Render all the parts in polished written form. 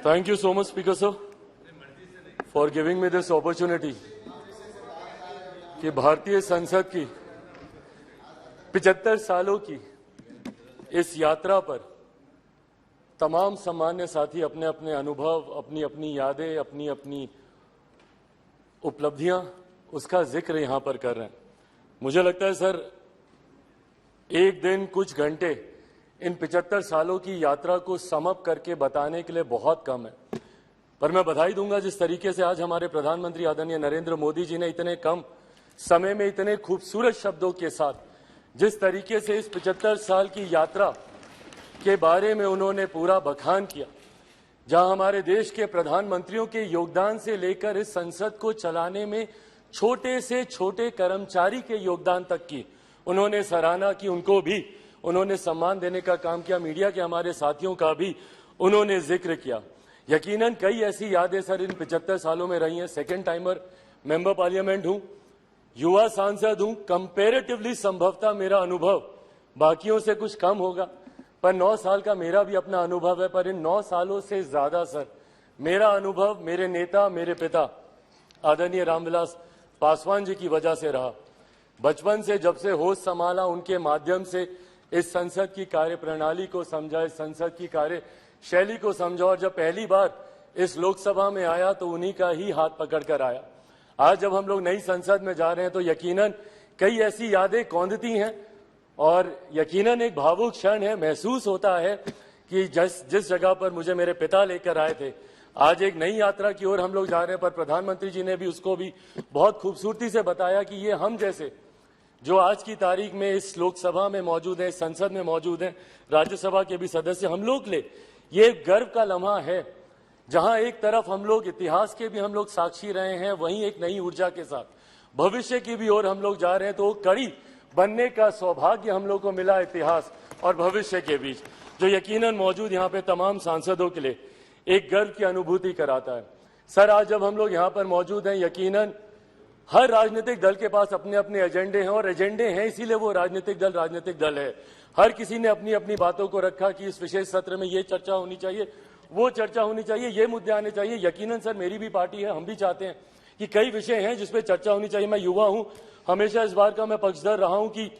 Thank you so much, Speaker sir, for giving me this opportunity कि भारतीय संसद की 75 सालों की इस यात्रा पर तमाम सम्मान्य साथी अपने अपने अनुभव, अपनी अपनी यादें, अपनी अपनी उपलब्धियां, उसका जिक्र यहां पर कर रहे हैं। मुझे लगता है सर, एक दिन कुछ घंटे इन 75 सालों की यात्रा को समअप करके बताने के लिए बहुत कम है, पर मैं बधाई दूंगा जिस तरीके से आज हमारे प्रधानमंत्री आदरणीय नरेंद्र मोदी जी ने इतने कम समय में इतने खूबसूरत शब्दों के साथ जिस तरीके से इस 75 साल की यात्रा के बारे में उन्होंने पूरा बखान किया, जहां हमारे देश के प्रधानमंत्रियों के योगदान से लेकर इस संसद को चलाने में छोटे से छोटे कर्मचारी के योगदान तक की उन्होंने सराहना की, उनको भी उन्होंने सम्मान देने का काम किया। मीडिया के हमारे साथियों का भी उन्होंने जिक्र किया। यकीनन कई ऐसी यादें सर इन 75 सालों में रही हैं। सेकेंड टाइमर मेंबर पार्लियामेंट हूं, युवा सांसद हूं, कंपैरेटिवली संभवतः मेरा अनुभव बाकियों से कुछ कम होगा, पर 9 साल का मेरा भी अपना अनुभव है। पर इन 9 सालों से ज्यादा सर मेरा अनुभव मेरे नेता, मेरे पिता आदरणीय रामविलास पासवान जी की वजह से रहा। बचपन से जब से होश संभाला, उनके माध्यम से इस संसद की कार्यप्रणाली को समझा, इस संसद की कार्य शैली को समझा, और जब पहली बार इस लोकसभा में आया तो उन्हीं का ही हाथ पकड़कर आया। आज जब हम लोग नई संसद में जा रहे हैं तो यकीनन कई ऐसी यादें कौंधती हैं और यकीनन एक भावुक क्षण है। महसूस होता है कि जिस जगह पर मुझे मेरे पिता लेकर आए थे, आज एक नई यात्रा की ओर हम लोग जा रहे हैं। पर प्रधानमंत्री जी ने भी उसको भी बहुत खूबसूरती से बताया कि ये हम जैसे जो आज की तारीख में इस लोकसभा में मौजूद है, संसद में मौजूद है, राज्यसभा के भी सदस्य, हम लोग ले ये गर्व का लम्हा है, जहां एक तरफ हम लोग इतिहास के भी हम लोग साक्षी रहे हैं, वहीं एक नई ऊर्जा के साथ भविष्य की भी ओर हम लोग जा रहे हैं। तो कड़ी बनने का सौभाग्य हम लोग को मिला इतिहास और भविष्य के बीच, जो यकीनन मौजूद यहाँ पे तमाम सांसदों के लिए एक गर्व की अनुभूति कराता है। सर, आज जब हम लोग यहाँ पर मौजूद हैं, यकीनन हर राजनीतिक दल के पास अपने अपने एजेंडे हैं, और एजेंडे हैं इसीलिए वो राजनीतिक दल है। हर किसी ने अपनी अपनी बातों को रखा कि इस विशेष सत्र में ये चर्चा होनी चाहिए, वो चर्चा होनी चाहिए, ये मुद्दे आने चाहिए। यकीनन सर, मेरी भी पार्टी है, हम भी चाहते हैं कि कई विषय हैं जिसपे चर्चा होनी चाहिए। मैं युवा हूं, हमेशा इस बार का मैं पक्षधर रहा हूं कि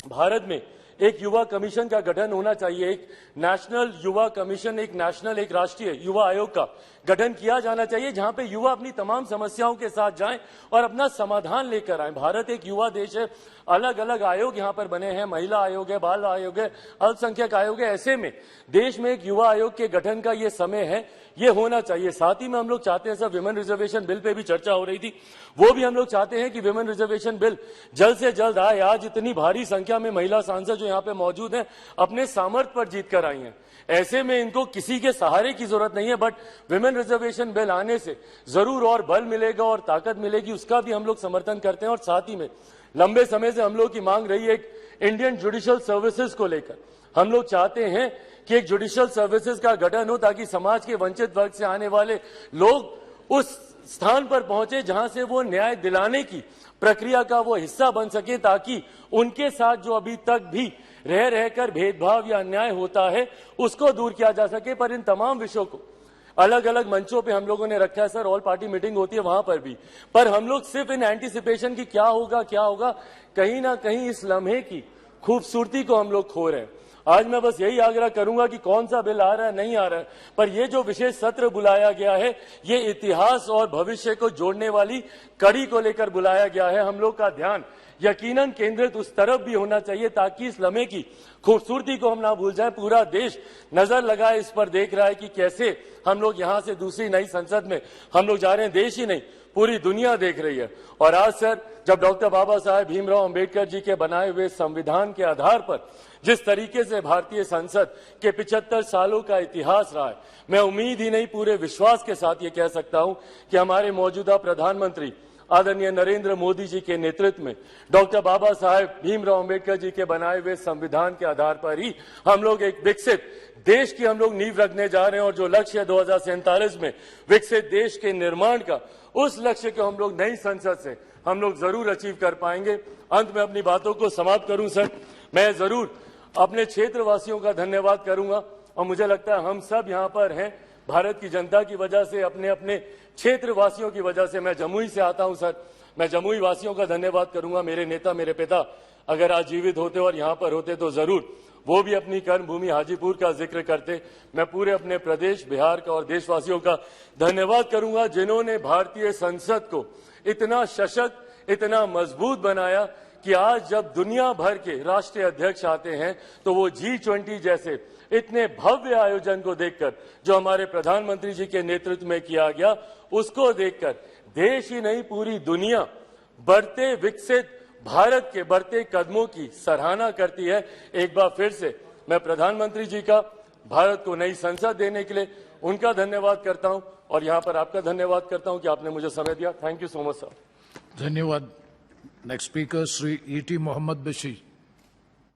भारत में एक युवा कमीशन का गठन होना चाहिए, एक नेशनल युवा कमीशन, एक राष्ट्रीय युवा आयोग का गठन किया जाना चाहिए, जहां पे युवा अपनी तमाम समस्याओं के साथ जाएं और अपना समाधान लेकर आए। भारत एक युवा देश है, अलग अलग आयोग यहां पर बने हैं, महिला आयोग है, बाल आयोग है, अल्पसंख्यक आयोग है। ऐसे में देश में एक युवा आयोग के गठन का ये समय है, ये होना चाहिए। साथ ही में हम लोग चाहते हैं sir, women reservation bill pay भी चर्चा हो रही थी, वो भी हम लोग चाहते हैं कि विमेन रिजर्वेशन बिल जल्द से जल्द आए। आज इतनी भारी संख्या में महिला सांसद जो यहाँ पे मौजूद हैं, अपने सामर्थ्य पर जीत कर आई हैं। ऐसे में इनको किसी के सहारे की जरूरत नहीं है, बट विमेन रिजर्वेशन बिल आने से जरूर और बल मिलेगा और ताकत मिलेगी, उसका भी हम लोग समर्थन करते हैं। और साथ ही में लंबे समय से हम लोग की मांग रही है एक इंडियन जुडिशियल सर्विसेज को लेकर। हम लोग चाहते हैं कि एक जुडिशियल सर्विसेज का गठन हो, ताकि समाज के वंचित वर्ग से आने वाले लोग उस स्थान पर पहुंचे जहां से वो न्याय दिलाने की प्रक्रिया का वो हिस्सा बन सके, ताकि उनके साथ जो अभी तक भी रह रहकर भेदभाव या अन्याय होता है उसको दूर किया जा सके। पर इन तमाम विषयों को अलग अलग मंचों पे हम लोगों ने रखा है सर, ऑल पार्टी मीटिंग होती है वहां पर भी, पर हम लोग सिर्फ इन एंटीसिपेशन की क्या होगा, कहीं ना कहीं इस लम्हे की खूबसूरती को हम लोग खो रहे हैं। आज मैं बस यही आग्रह करूंगा कि कौन सा बिल आ रहा है, नहीं आ रहा है, पर ये जो विशेष सत्र बुलाया गया है, ये इतिहास और भविष्य को जोड़ने वाली कड़ी को लेकर बुलाया गया है। हम लोग का ध्यान यकीनन केंद्रित उस तरफ भी होना चाहिए, ताकि इस लम्हे की खूबसूरती को हम ना भूल जाए। पूरा देश नजर लगाए इस पर, देख रहा है कि कैसे हम लोग यहां से दूसरी नई संसद में हम लोग जा रहे हैं। देश ही नहीं, पूरी दुनिया देख रही है। और आज सर, जब डॉक्टर बाबा साहेब भीमराव अंबेडकर जी के बनाए हुए संविधान के आधार पर जिस तरीके से भारतीय संसद के 75 सालों का इतिहास रहा है, मैं उम्मीद ही नहीं पूरे विश्वास के साथ ये कह सकता हूं कि हमारे मौजूदा प्रधानमंत्री आदरणीय नरेंद्र मोदी जी के नेतृत्व में डॉक्टर बाबा साहेब भीमराव अंबेडकर जी के बनाए हुए संविधान के आधार पर ही हम लोग एक विकसित देश की हम लोग नींव रखने जा रहे हैं। और जो लक्ष्य है 2047 में विकसित देश के निर्माण का, उस लक्ष्य को हम लोग नई संसद से हम लोग जरूर अचीव कर पाएंगे। अंत में अपनी बातों को समाप्त करूं सर, मैं जरूर अपने क्षेत्रवासियों का धन्यवाद करूंगा, और मुझे लगता है हम सब यहाँ पर हैं भारत की जनता की वजह से, अपने अपने क्षेत्र वासियों की वजह से। मैं जमुई से आता हूं सर, मैं जमुई वासियों का धन्यवाद करूंगा। मेरे नेता, मेरे पिता अगर आज जीवित होते और यहां पर होते तो जरूर वो भी अपनी कर्मभूमि हाजीपुर का जिक्र करते। मैं पूरे अपने प्रदेश बिहार का और देशवासियों का धन्यवाद करूंगा जिन्होंने भारतीय संसद को इतना सशक्त, इतना मजबूत बनाया कि आज जब दुनिया भर के राष्ट्रीय अध्यक्ष आते हैं तो वो G20 जैसे इतने भव्य आयोजन को देखकर, जो हमारे प्रधानमंत्री जी के नेतृत्व में किया गया, उसको देखकर देश ही नहीं पूरी दुनिया बढ़ते विकसित भारत के बढ़ते कदमों की सराहना करती है। एक बार फिर से मैं प्रधानमंत्री जी का भारत को नई संसद देने के लिए उनका धन्यवाद करता हूं और यहां पर आपका धन्यवाद करता हूं कि आपने मुझे समय दिया। Thank you so much sir. धन्यवाद। Next speaker Shri E.T. Muhammad Bashir.